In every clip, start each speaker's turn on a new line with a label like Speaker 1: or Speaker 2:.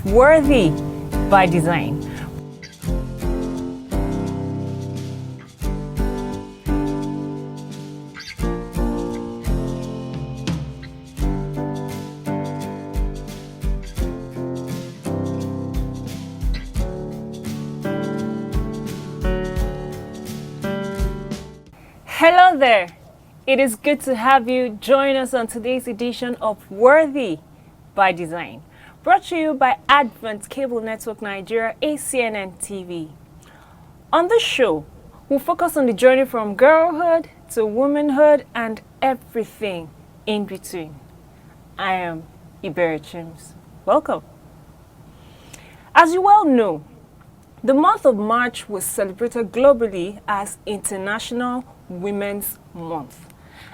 Speaker 1: Worthy by Design. Hello there. It is good to have you join us on today's edition of Worthy by Design, brought to you by Advent Cable Network Nigeria, ACNNTV. On this show, we'll focus on the journey from girlhood to womanhood and everything in between. I am Iberi Chims. Welcome. As you well know, the month of March was celebrated globally as International Women's Month.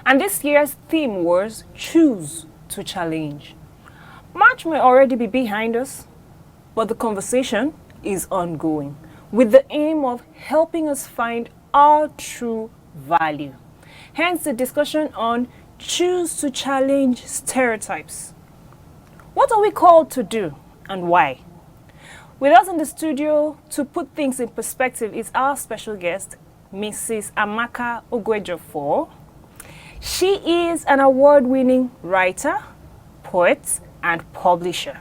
Speaker 1: And this year's theme was Choose to Challenge. March may already be behind us, but the conversation is ongoing with the aim of helping us find our true value. Hence the discussion on Choose to Challenge Stereotypes. What are we called to do and why? With us in the studio to put things in perspective is our special guest, Mrs. Amaka Ogwejofor. She is an award-winning writer, poet, and publisher.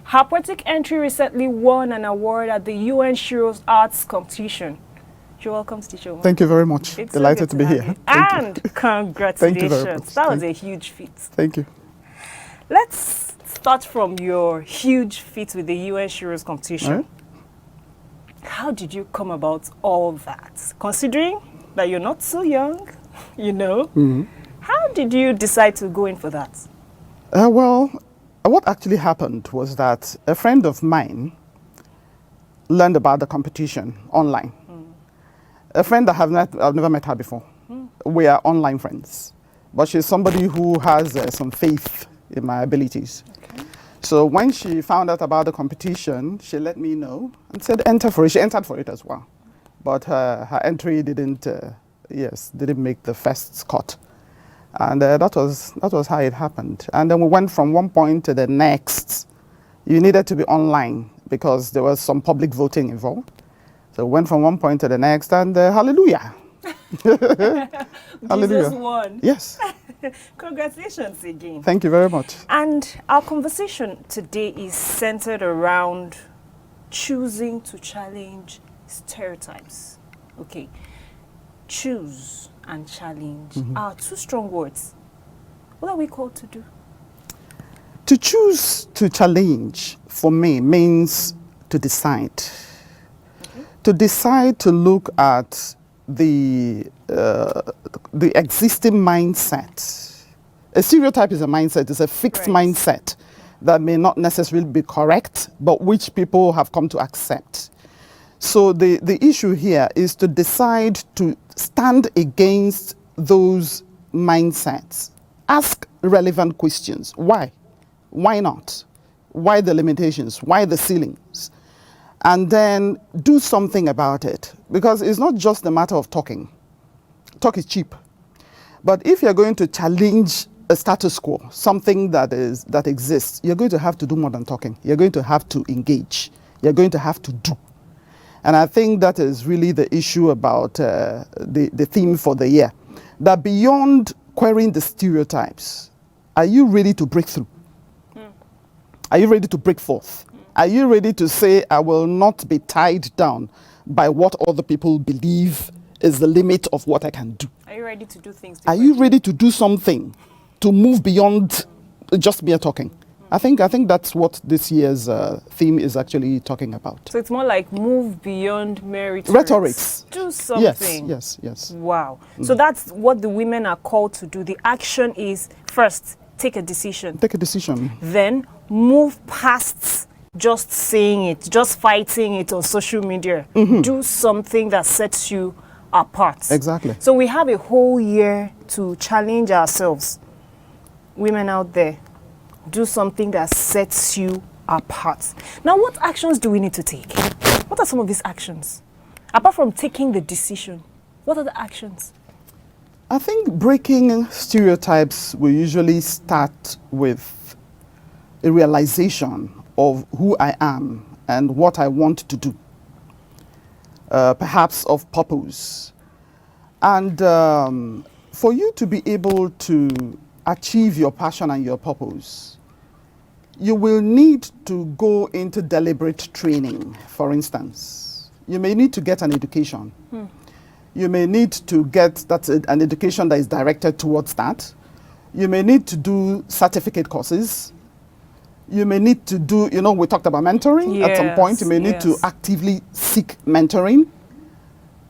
Speaker 1: Her poetic entry recently won an award at the UN Shiro's Arts Competition. You're welcome to the show.
Speaker 2: Thank you very much.
Speaker 1: It's
Speaker 2: delighted
Speaker 1: so
Speaker 2: to be here.
Speaker 1: And congratulations.
Speaker 2: Thank you very much.
Speaker 1: That was a huge feat.
Speaker 2: Thank you.
Speaker 1: Let's start from your huge feat with the UN Shiro's Competition.
Speaker 2: Right.
Speaker 1: How did you come about all that? Considering that you're not so young, you know, how did you decide to go in for that?
Speaker 2: Well, what actually happened was that a friend of mine learned about the competition online. A friend that I've never met her before. We are online friends, but she's somebody who has some faith in my abilities. Okay. So when she found out about the competition, she let me know and said enter for it. She entered for it as well, but her entry didn't make the first cut. And that was how it happened. And then we went from one point to the next. You needed to be online because there was some public voting involved. So we went from one point to the next, and hallelujah. Hallelujah.
Speaker 1: Jesus won.
Speaker 2: Yes.
Speaker 1: Congratulations again.
Speaker 2: Thank you very much.
Speaker 1: And our conversation today is centered around choosing to challenge stereotypes. Okay. Choose and challenge are two strong words. What are we called to do?
Speaker 2: To choose to challenge, for me, means to decide. Okay. To decide to look at the existing mindset. A stereotype is a mindset. It's a fixed mindset that may not necessarily be correct, but which people have come to accept. So the issue here is to decide to stand against those mindsets. Ask relevant questions. Why? Why not? Why the limitations? Why the ceilings? And then do something about it. Because it's not just a matter of talking. Talk is cheap. But if you're going to challenge a status quo, something that exists, you're going to have to do more than talking. You're going to have to engage. You're going to have to do. And I think that is really the issue about the theme for the year. That beyond querying the stereotypes, are you ready to break through? Are you ready to break forth? Are you ready to say, I will not be tied down by what other people believe is the limit of what I can do?
Speaker 1: Are you ready to do things
Speaker 2: differently? Are you ready to do something to move beyond just mere talking? I think that's what this year's theme is actually talking about.
Speaker 1: So it's more like move beyond mere
Speaker 2: rhetorics.
Speaker 1: Do something.
Speaker 2: Yes.
Speaker 1: Wow. So that's what the women are called to do. The action is first, take a decision.
Speaker 2: Take a decision.
Speaker 1: Then move past just saying it, just fighting it on social media. Do something that sets you apart.
Speaker 2: Exactly.
Speaker 1: So we have a whole year to challenge ourselves. Women out there, do something that sets you apart. Now, what actions do we need to take? What are some of these actions? Apart from taking the decision, what are the actions?
Speaker 2: I think breaking stereotypes will usually start with a realization of who I am and what I want to do, perhaps of purpose. And for you to be able to achieve your passion and your purpose, you will need to go into deliberate training, for instance. You may need to get an education. You may need to get an education that is directed towards that. You may need to do certificate courses. You may need to do, we talked about mentoring at some point. You may need to actively seek mentoring.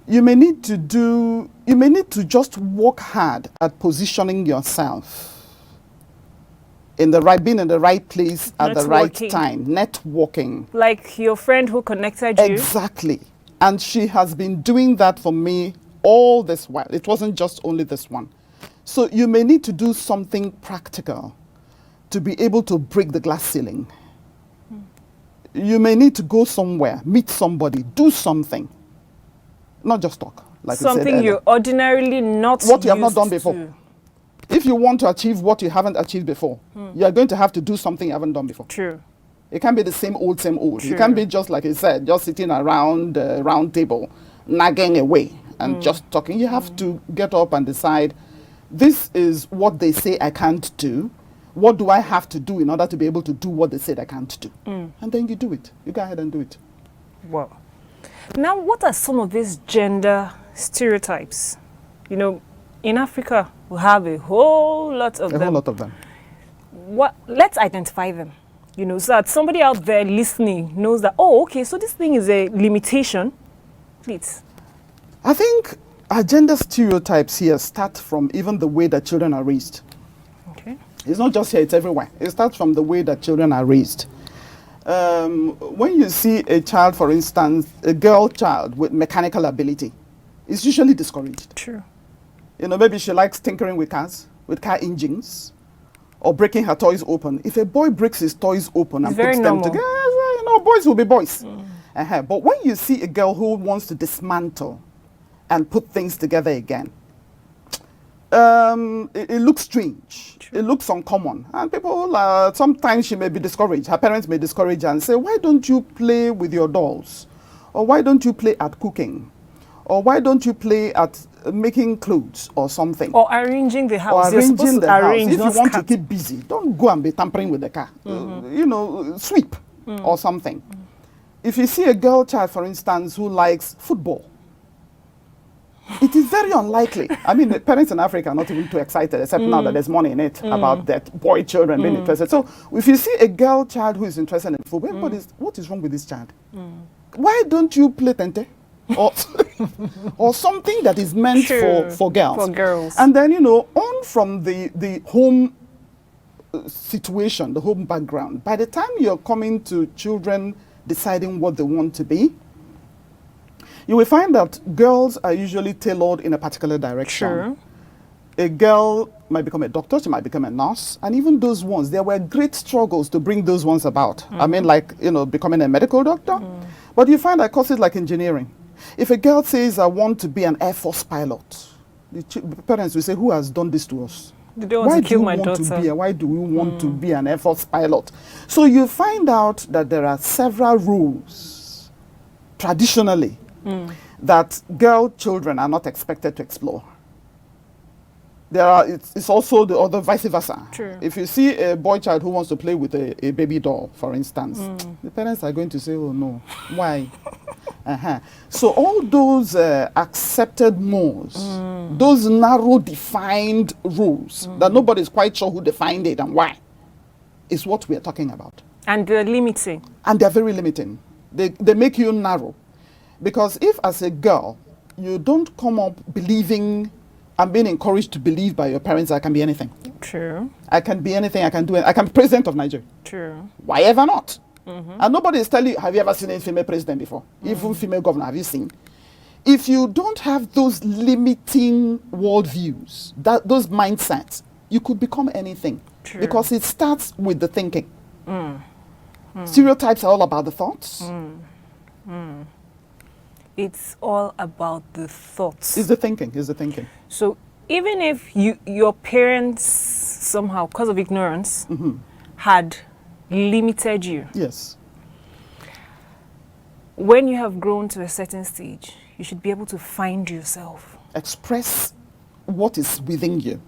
Speaker 2: You may need to just work hard at positioning yourself being in the right place at the right time, networking.
Speaker 1: Like your friend who connected you?
Speaker 2: Exactly. And she has been doing that for me all this while. It wasn't just only this one. So you may need to do something practical to be able to break the glass ceiling. You may need to go somewhere, meet somebody, do something. Not just talk. Like
Speaker 1: something you're ordinarily not
Speaker 2: what you have not done
Speaker 1: used
Speaker 2: before.
Speaker 1: to.
Speaker 2: If you want to achieve what you haven't achieved before, you are going to have to do something you haven't done before.
Speaker 1: True.
Speaker 2: It can't be the same old, same old.
Speaker 1: True.
Speaker 2: You can't be just like you said, just sitting around the round table, nagging away and just talking. You have to get up and decide, this is what they say I can't do. What do I have to do in order to be able to do what they said I can't do? And then you do it. You go ahead and do it.
Speaker 1: Wow. Now, what are some of these gender stereotypes? In Africa, we have a whole lot of them.
Speaker 2: A whole lot of them.
Speaker 1: Let's identify them. So that somebody out there listening knows that, oh, okay, so this thing is a limitation. Please.
Speaker 2: I think our gender stereotypes here start from even the way that children are raised.
Speaker 1: Okay.
Speaker 2: It's not just here, it's everywhere. It starts from the way that children are raised. When you see a child, for instance, a girl child with mechanical ability, it's usually discouraged.
Speaker 1: True.
Speaker 2: Maybe she likes tinkering with cars, with car engines, or breaking her toys open. If a boy breaks his toys open and puts them together, boys will be boys. But when you see a girl who wants to dismantle and put things together again, it looks strange. True. It looks uncommon. And people, sometimes she may be discouraged. Her parents may discourage her and say, why don't you play with your dolls? Or why don't you play at cooking? Or why don't you play at making clothes or something?
Speaker 1: Or arranging the house.
Speaker 2: Or arranging the house. If you want
Speaker 1: to
Speaker 2: keep busy, don't go and be tampering with the car. Sweep or something. If you see a girl child, for instance, who likes football, it is very unlikely. I mean, the parents in Africa are not even too excited, except now that there's money in it about that boy children being interested. So if you see a girl child who is interested in football, what is wrong with this child? Why don't you play tente? Or something that is meant for girls.
Speaker 1: For girls.
Speaker 2: And then, on from the home situation, the home background, by the time you're coming to children deciding what they want to be, you will find that girls are usually tailored in a particular direction.
Speaker 1: Sure.
Speaker 2: A girl might become a doctor, she might become a nurse, and even those ones, there were great struggles to bring those ones about. I mean, like, becoming a medical doctor. But you find that courses like engineering. If a girl says, I want to be an Air Force pilot, the parents will say, who has done this to us?
Speaker 1: Why do you want
Speaker 2: why do we want to be an Air Force pilot? So you find out that there are several rules, traditionally, that girl children are not expected to explore. It's also the other vice versa.
Speaker 1: True.
Speaker 2: If you see a boy child who wants to play with a baby doll, for instance, the parents are going to say, oh no, why? So all those accepted mores, those narrow defined rules that nobody is quite sure who defined it and why, is what we are talking about.
Speaker 1: And they're limiting.
Speaker 2: And they're very limiting. They make you narrow. Because if as a girl, you don't come up believing and being encouraged to believe by your parents, I can be anything.
Speaker 1: True.
Speaker 2: I can be anything, I can do it. I can be president of Nigeria.
Speaker 1: True.
Speaker 2: Why ever not? And nobody is telling you, have you ever seen a female president before? Even female governor, have you seen? If you don't have those limiting worldviews, those mindsets, you could become anything.
Speaker 1: True.
Speaker 2: Because it starts with the thinking. Stereotypes are all about the thoughts.
Speaker 1: It's all about the thoughts.
Speaker 2: It's the thinking.
Speaker 1: So even if your parents somehow, because of ignorance, had limited you.
Speaker 2: Yes.
Speaker 1: When you have grown to a certain stage, you should be able to find yourself.
Speaker 2: Express what is within you,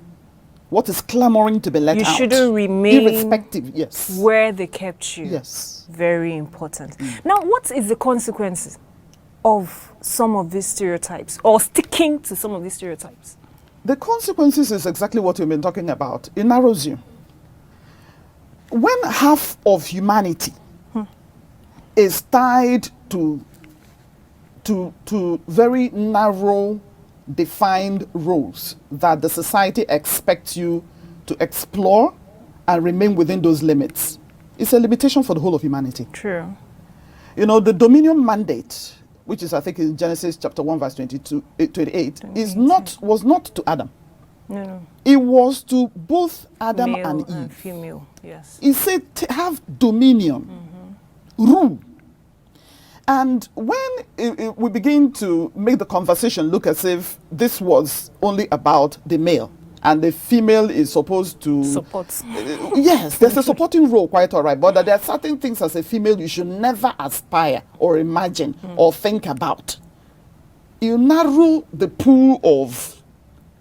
Speaker 2: what is clamoring to be let out.
Speaker 1: You shouldn't remain
Speaker 2: irrespective, yes,
Speaker 1: where they kept you.
Speaker 2: Yes.
Speaker 1: Very important. Now, what is the consequences of some of these stereotypes, or sticking to some of these stereotypes?
Speaker 2: The consequences is exactly what we've been talking about. It narrows you. When half of humanity is tied to very narrow, defined roles that the society expects you to explore and remain within those limits, it's a limitation for the whole of humanity.
Speaker 1: True.
Speaker 2: You know, the dominion mandate, which is, I think, in Genesis chapter 1, verse 28, was not to Adam.
Speaker 1: No.
Speaker 2: It was to both Adam
Speaker 1: Male
Speaker 2: and Eve.
Speaker 1: and female, yes.
Speaker 2: He said, have dominion, rule. And when we begin to make the conversation look as if this was only about the male, and the female is supposed to
Speaker 1: support.
Speaker 2: Yes, there's a supporting role, quite all right, but that there are certain things as a female you should never aspire or imagine or think about. You narrow the pool of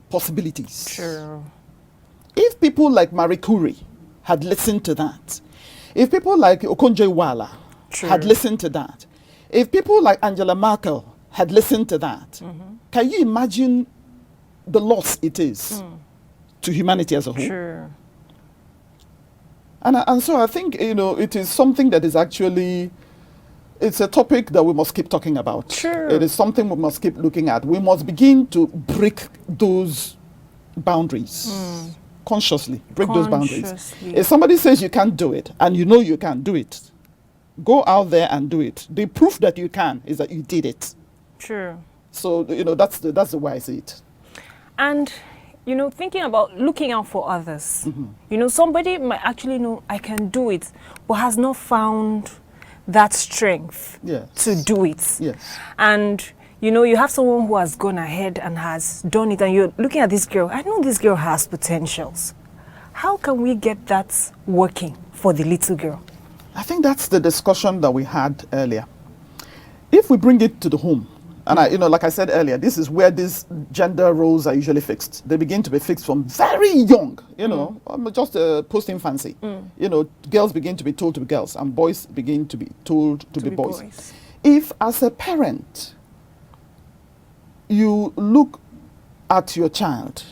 Speaker 2: possibilities.
Speaker 1: True.
Speaker 2: If people like Marie Curie had listened to that, if people like Okonjo-Iweala had listened to that, if people like Angela Merkel had listened to that, can you imagine the loss it is to humanity as a whole?
Speaker 1: Sure.
Speaker 2: And so I think, you know, it is something that is actually, it's a topic that we must keep talking about.
Speaker 1: Sure.
Speaker 2: It is something we must keep looking at. We must begin to break those boundaries. Consciously break those boundaries. If somebody says you can't do it, and you know you can't do it, go out there and do it. The proof that you can is that you did it.
Speaker 1: True.
Speaker 2: So, you know, that's the way I see it.
Speaker 1: And, you know, thinking about looking out for others. You know, somebody might actually know I can do it, but has not found that strength to do it.
Speaker 2: Yes.
Speaker 1: And, you know, you have someone who has gone ahead and has done it, and you're looking at this girl. I know this girl has potentials. How can we get that working for the little girl?
Speaker 2: I think that's the discussion that we had earlier. If we bring it to the home, and you know, like I said earlier, this is where these gender roles are usually fixed. They begin to be fixed from very young, you know, just post-infancy. You know, girls begin to be told to be girls, and boys begin to be told to be boys. If, as a parent, you look at your child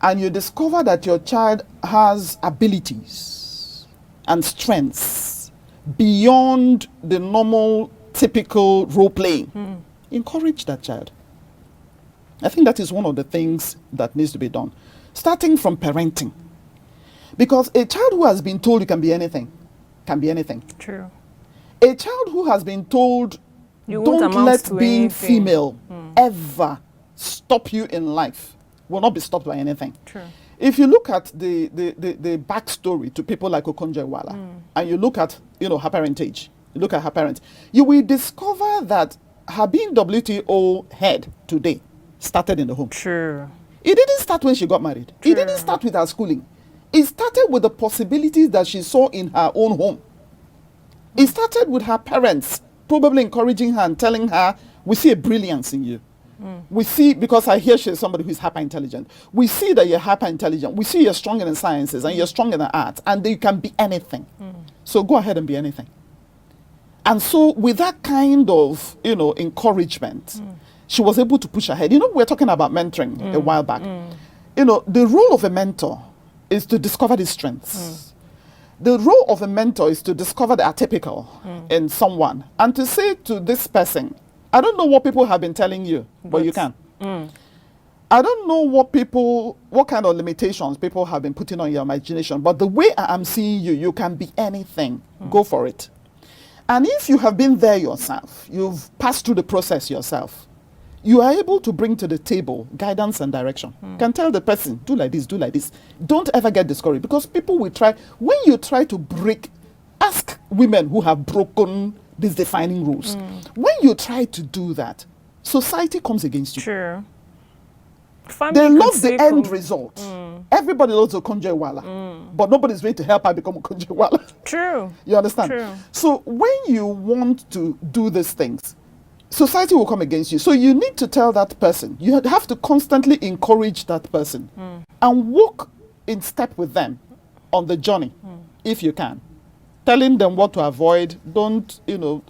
Speaker 2: and you discover that your child has abilities and strengths beyond the normal, typical role playing, encourage that child. I think that is one of the things that needs to be done, starting from parenting. Because a child who has been told you can be anything, can be anything.
Speaker 1: True.
Speaker 2: A child who has been told don't let being female ever stop you in life will not be stopped by anything.
Speaker 1: True.
Speaker 2: If you look at the backstory to people like Okonjo-Iweala, and you look at, you know, her parentage, you look at her parents, you will discover that her being WTO head today started in the home.
Speaker 1: True.
Speaker 2: It didn't start when she got married.
Speaker 1: True.
Speaker 2: It didn't start with her schooling. It started with the possibilities that she saw in her own home. It started with her parents probably encouraging her and telling her, we see a brilliance in you. We see, because I hear she's somebody who's hyper intelligent. We see that you're hyper intelligent. We see you're strong in the sciences and you're strong in the arts, and that you can be anything. So go ahead and be anything. And so with that kind of, you know, encouragement, she was able to push ahead. You know, we were talking about mentoring a while back. You know, the role of a mentor is to discover these strengths. The role of a mentor is to discover the atypical in someone and to say to this person, I don't know what people have been telling you, but you can. I don't know what kind of limitations people have been putting on your imagination, but the way I am seeing you, you can be anything. Go for it. And if you have been there yourself, you've passed through the process yourself, you are able to bring to the table guidance and direction. You can tell the person, do like this, do like this. Don't ever get discouraged, because people will try, when you try to break, ask women who have broken these defining rules. When you try to do that, society comes against you.
Speaker 1: True. Family
Speaker 2: They
Speaker 1: could
Speaker 2: love the
Speaker 1: say
Speaker 2: end result. Everybody loves a Konjewala, but nobody's going to help her become a Konjewala.
Speaker 1: True.
Speaker 2: You understand?
Speaker 1: True.
Speaker 2: So when you want to do these things, society will come against you. So you need to tell that person. You have to constantly encourage that person and walk in step with them on the journey, if you can. Telling them what to avoid. Don't,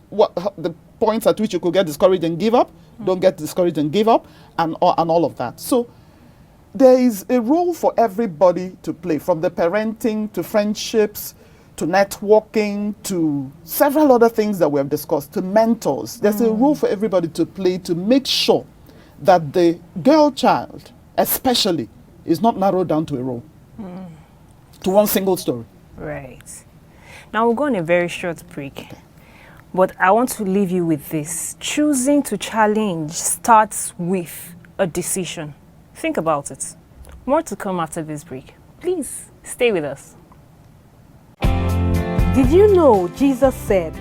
Speaker 2: what the points at which you could get discouraged and give up. Don't get discouraged and give up, and all of that. So there is a role for everybody to play, from the parenting to friendships to networking to several other things that we have discussed, to mentors. There's a role for everybody to play to make sure that the girl child, especially, is not narrowed down to a role, to one single story.
Speaker 1: Right. Now we'll go on a very short break. Okay. But I want to leave you with this. Choosing to challenge starts with a decision. Think about it. More to come after this break. Please stay with us.
Speaker 3: Did you know Jesus said,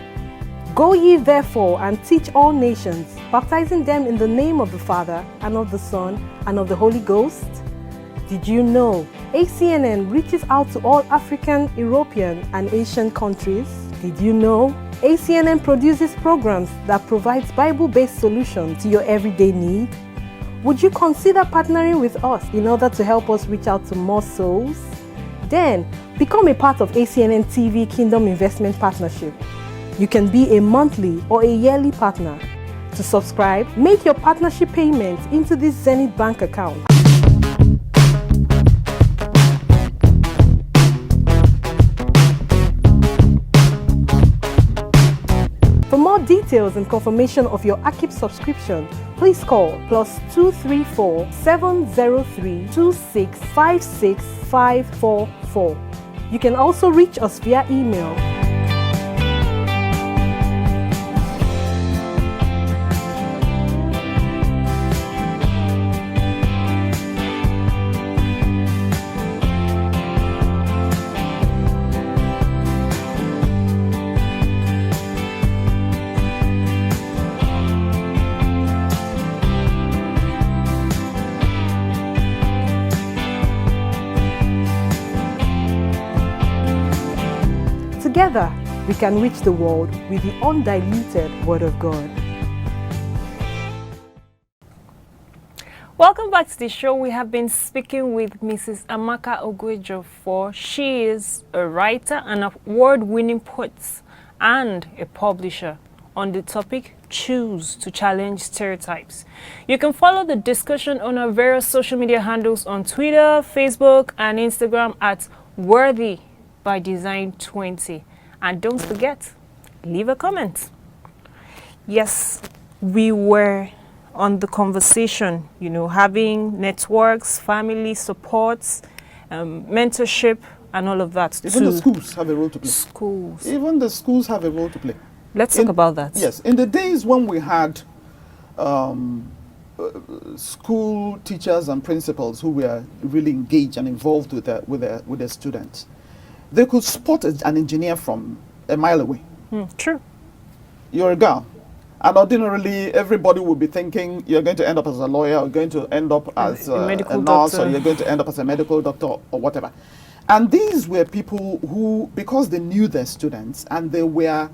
Speaker 3: "Go ye therefore and teach all nations, baptizing them in the name of the Father and of the Son and of the Holy Ghost"? Did you know ACNN reaches out to all African, European and Asian countries? Did you know ACNN produces programs that provides Bible-based solutions to your everyday need? Would you consider partnering with us in order to help us reach out to more souls? Then, become a part of ACNNTV Kingdom Investment Partnership. You can be a monthly or a yearly partner. To subscribe, make your partnership payment into this Zenith Bank account. For more details and confirmation of your AKIP subscription, please call +234 703 2656544. You can also reach us via email. Together, we can reach the world with the undiluted Word of God.
Speaker 1: Welcome back to the show. We have been speaking with Mrs. Amaka Ogwejofor. She is a writer, an award-winning poet, and a publisher on the topic Choose to Challenge Stereotypes. You can follow the discussion on our various social media handles on Twitter, Facebook, and Instagram at Worthy by Design 20. And don't forget, leave a comment. Yes, we were on the conversation, having networks, family supports, mentorship, and all of that.
Speaker 2: Even the schools have a role to play.
Speaker 1: Schools.
Speaker 2: Even the schools have a role to play.
Speaker 1: Let's talk about that.
Speaker 2: Yes, in the days when we had school teachers and principals who were really engaged and involved with their students, they could spot an engineer from a mile away.
Speaker 1: True.
Speaker 2: You're a girl. And ordinarily, everybody would be thinking you're going to end up as a lawyer, or going to end up as a
Speaker 1: medical
Speaker 2: nurse,
Speaker 1: doctor,
Speaker 2: or you're going to end up as a medical doctor, or whatever. And these were people who, because they knew their students and they were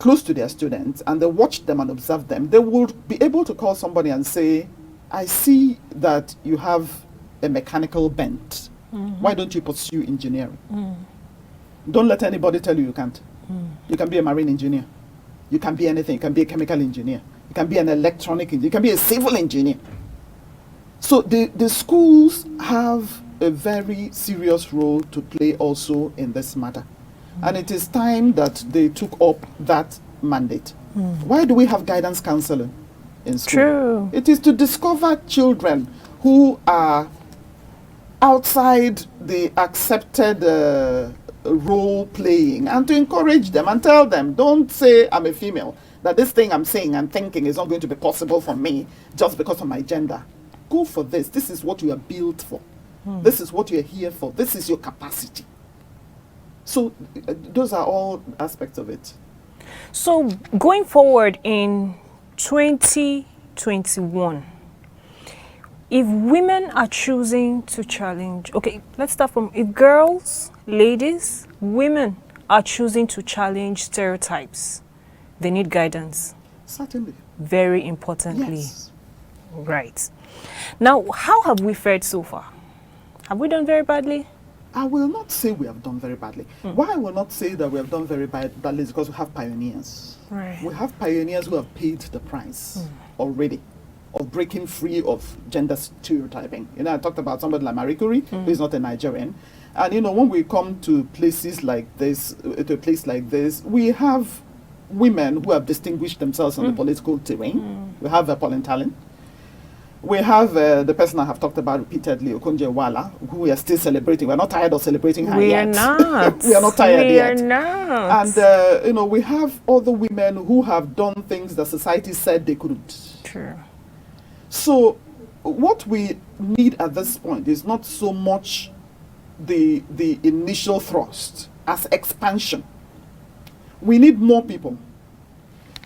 Speaker 2: close to their students and they watched them and observed them, they would be able to call somebody and say, "I see that you have a mechanical bent. Why don't you pursue engineering?" Don't let anybody tell you can't. You can be a marine engineer. You can be anything. You can be a chemical engineer. You can be an electronic engineer. You can be a civil engineer. So the schools have a very serious role to play also in this matter. And it is time that they took up that mandate. Why do we have guidance counseling in school?
Speaker 1: True.
Speaker 2: It is to discover children who are outside the accepted role playing and to encourage them and tell them, don't say I'm a female, that this thing I'm saying and thinking is not going to be possible for me just because of my gender. Go for this. This is what you are built for. This is what you're here for. This is your capacity. So those are all aspects of it.
Speaker 1: So going forward in 2021, if women are choosing to challenge, okay, let's start from, if girls, ladies, women are choosing to challenge stereotypes, they need guidance.
Speaker 2: Certainly.
Speaker 1: Very importantly.
Speaker 2: Yes.
Speaker 1: Right. Now, how have we fared so far? Have we done very badly?
Speaker 2: I will not say we have done very badly. Why I will not say that we have done very badly is because we have pioneers.
Speaker 1: Right.
Speaker 2: We have pioneers who have paid the price already of breaking free of gender stereotyping. You know, I talked about somebody like Marie Curie, who is not a Nigerian. And, you know, when we come to places like this, to a place like this, we have women who have distinguished themselves on the political terrain. We have Pauline Talon. We have the person I have talked about repeatedly, Okonjo-Iweala, who we are still celebrating. We're not tired of celebrating her yet.
Speaker 1: We are not.
Speaker 2: We are not tired yet.
Speaker 1: We are not.
Speaker 2: And, you know, we have other women who have done things that society said they couldn't.
Speaker 1: True.
Speaker 2: So what we need at this point is not so much the initial thrust as expansion. We need more people.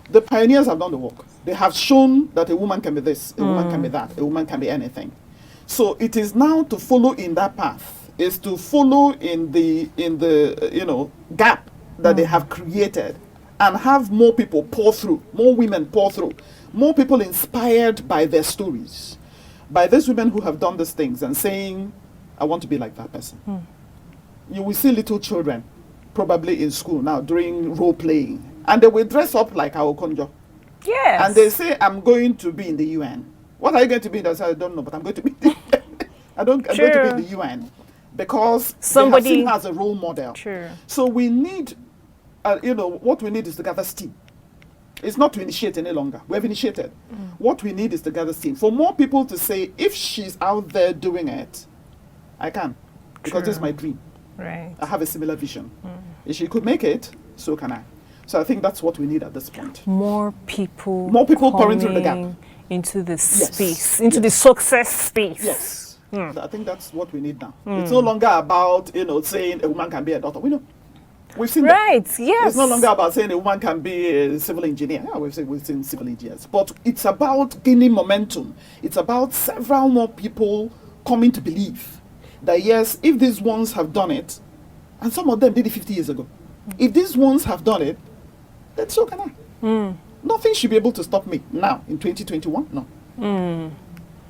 Speaker 2: The pioneers have done the work. They have shown that a woman can be this, a woman can be that, a woman can be anything. So it is now to follow in that path, is to follow in the you know, gap that they have created, and have more people pour through, more women pour through, more people inspired by their stories, by these women who have done these things and saying, I want to be like that person. You will see little children probably in school now doing role playing, and they will dress up like our Okonjo.
Speaker 1: Yes.
Speaker 2: And they say, I'm going to be in the UN. What are you going to be? I say, I don't know, but I'm going to be I'm going to be in the UN. Because somebody they have seen her as a role model.
Speaker 1: True.
Speaker 2: So we need, you know, what we need is to gather steam. It's not to initiate any longer. We have initiated. What we need is to gather steam. For more people to say, if she's out there doing it, I can. Because this is my dream.
Speaker 1: Right.
Speaker 2: I have a similar vision. If she could make it, so can I. So I think that's what we need at this point.
Speaker 1: More people
Speaker 2: pouring through the gap.
Speaker 1: Into the space, into the success space.
Speaker 2: Yes. I think that's what we need now. It's no longer about, you know, saying a woman can be a doctor. We know. We've seen
Speaker 1: right,
Speaker 2: that.
Speaker 1: Yes.
Speaker 2: It's no longer about saying a woman can be a civil engineer. Yeah, we've seen civil engineers. But it's about gaining momentum. It's about several more people coming to believe that, yes, if these ones have done it, and some of them did it 50 years ago, if these ones have done it, then so can I. Nothing should be able to stop me now in 2021. No.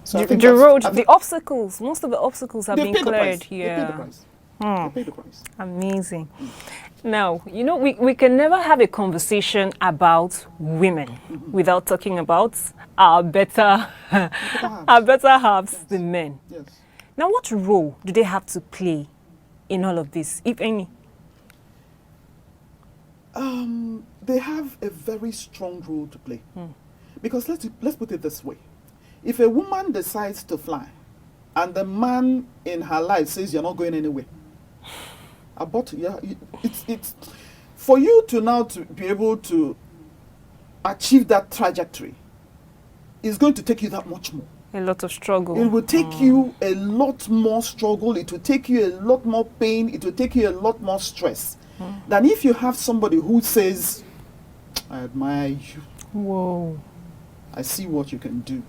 Speaker 2: So
Speaker 1: the road, the obstacles, most of the obstacles have been cleared.
Speaker 2: Yeah. They pay the price. They pay the price.
Speaker 1: Amazing. Now, you know, we can never have a conversation about women without talking about our better halves, the men.
Speaker 2: Yes.
Speaker 1: Now, what role do they have to play in all of this, if any?
Speaker 2: They have a very strong role to play. Because let's put it this way. If a woman decides to fly and the man in her life says you're not going anywhere, it's for you to now to be able to achieve that trajectory, it's going to take you that much more.
Speaker 1: A lot of struggle.
Speaker 2: It will take you a lot more struggle. It will take you a lot more pain. It will take you a lot more stress than if you have somebody who says, I admire you.
Speaker 1: Whoa.
Speaker 2: I see what you can do.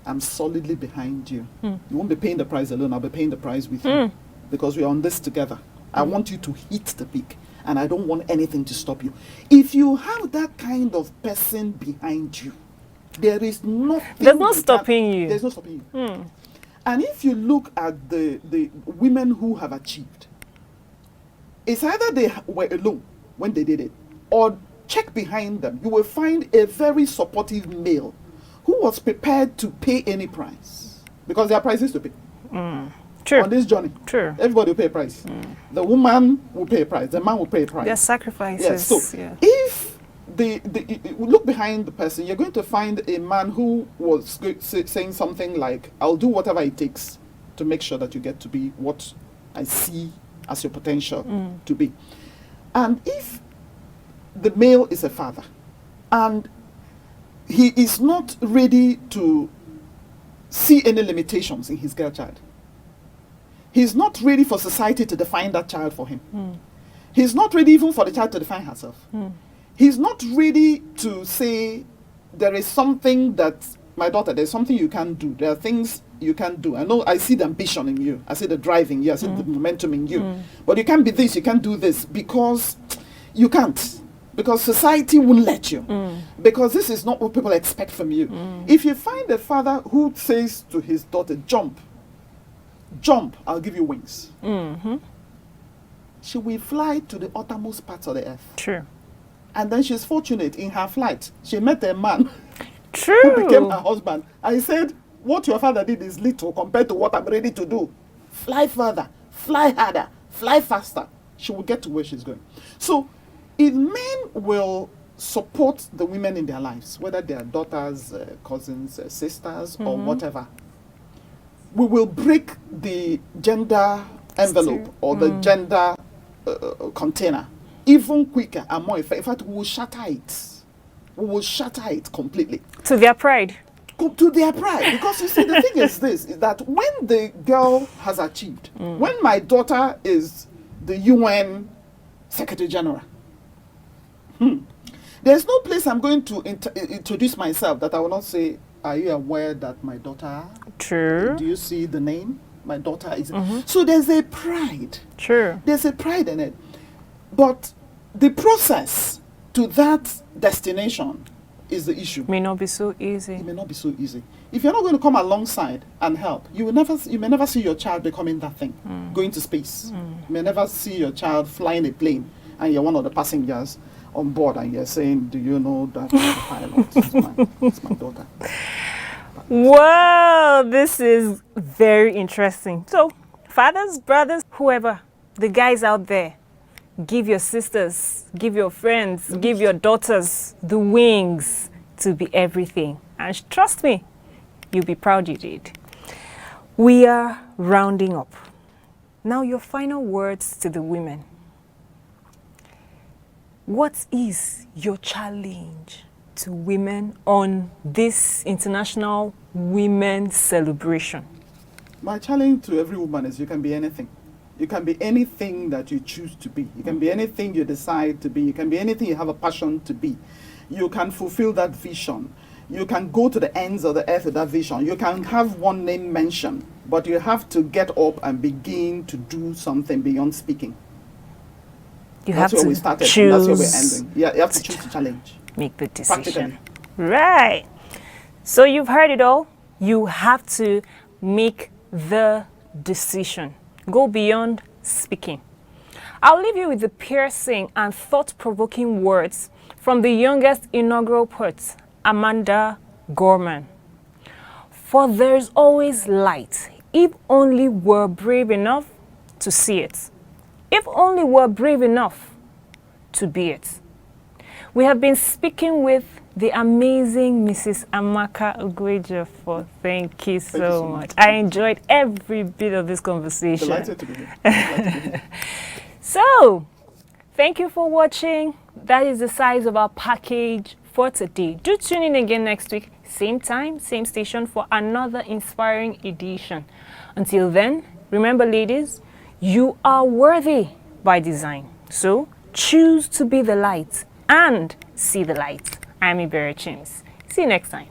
Speaker 2: I'm solidly behind you. You won't be paying the price alone. I'll be paying the price with you. Because we're on this together. I want you to hit the peak. And I don't want anything to stop you. If you have that kind of person behind you, there is nothing.
Speaker 1: There's no stopping you.
Speaker 2: There's no stopping you. And if you look at the women who have achieved, it's either they were alone when they did it, or check behind them. You will find a very supportive male who was prepared to pay any price, because there are prices to pay.
Speaker 1: True.
Speaker 2: On this journey.
Speaker 1: True.
Speaker 2: Everybody will pay a price. The woman will pay a price. The man will pay a price.
Speaker 1: There's sacrifices.
Speaker 2: Yes. So if look behind the person, you're going to find a man who was saying something like, I'll do whatever it takes to make sure that you get to be what I see as your potential to be. And if the male is a father and he is not ready to see any limitations in his girl child, he's not ready for society to define that child for him. He's not ready even for the child to define herself. He's not ready to say there is something that my daughter, there's something you can do. There are things you can do. I know, I see the ambition in you. I see the drive in you. I see the momentum in you. But you can't be this, you can't do this because you can't. Because society won't let you. Because this is not what people expect from you. If you find a father who says to his daughter, jump, I'll give you wings. She will fly to the uttermost parts of the earth.
Speaker 1: True.
Speaker 2: And then she's fortunate in her flight. She met a man
Speaker 1: True.
Speaker 2: who became her husband. I said, what your father did is little compared to what I'm ready to do. Fly further, fly harder, fly faster. She will get to where she's going. So if men will support the women in their lives, whether they are daughters, cousins, sisters, or whatever, we will break the gender envelope or the gender container even quicker and more effective. In fact, we will shatter it. We will shatter it completely.
Speaker 1: To their pride.
Speaker 2: To their pride. Because you see, the thing is this, is that when the girl has achieved, when my daughter is the UN Secretary General, there's no place I'm going to introduce myself that I will not say, are you aware that my daughter?
Speaker 1: True.
Speaker 2: Do you see the name? My daughter is. So there's a pride.
Speaker 1: True.
Speaker 2: There's a pride in it. But the process to that destination is the issue.
Speaker 1: May not be so easy.
Speaker 2: It may not be so easy. If you're not going to come alongside and help, you may never see your child becoming that thing, going to space. You may never see your child flying a plane and you're one of the passengers on board and you're saying, do you know that the pilot is my daughter?
Speaker 1: Wow, this is very interesting. So, fathers, brothers, whoever, the guys out there, give your sisters, give your friends, give your daughters the wings to be everything. And trust me, you'll be proud you did. We are rounding up. Now, your final words to the women. What is your challenge to women on this International Women's Celebration?
Speaker 2: My challenge to every woman is you can be anything. You can be anything that you choose to be. You can be anything you decide to be. You can be anything you have a passion to be. You can fulfill that vision. You can go to the ends of the earth with that vision. You can have one name mentioned, but you have to get up and begin to do something beyond speaking. That's where we started. That's where we're ending. Yeah, you have to choose to challenge.
Speaker 1: Make the decision.
Speaker 2: Practically.
Speaker 1: Right. So you've heard it all. You have to make the decision. Go beyond speaking. I'll leave you with the piercing and thought-provoking words from the youngest inaugural poet, Amanda Gorman. For there's always light, if only we're brave enough to see it. If only we're brave enough to be it. We have been speaking with the amazing Mrs. Amaka Ugwejofor. Thank you so much. I enjoyed every bit of this conversation.
Speaker 2: Delighted to be here. Delighted to be here.
Speaker 1: So, thank you for watching. That is the size of our package for today. Do tune in again next week, same time, same station, for another inspiring edition. Until then, remember, ladies, you are worthy by design. So, choose to be the light and see the light. I'm Ibera Chims. See you next time.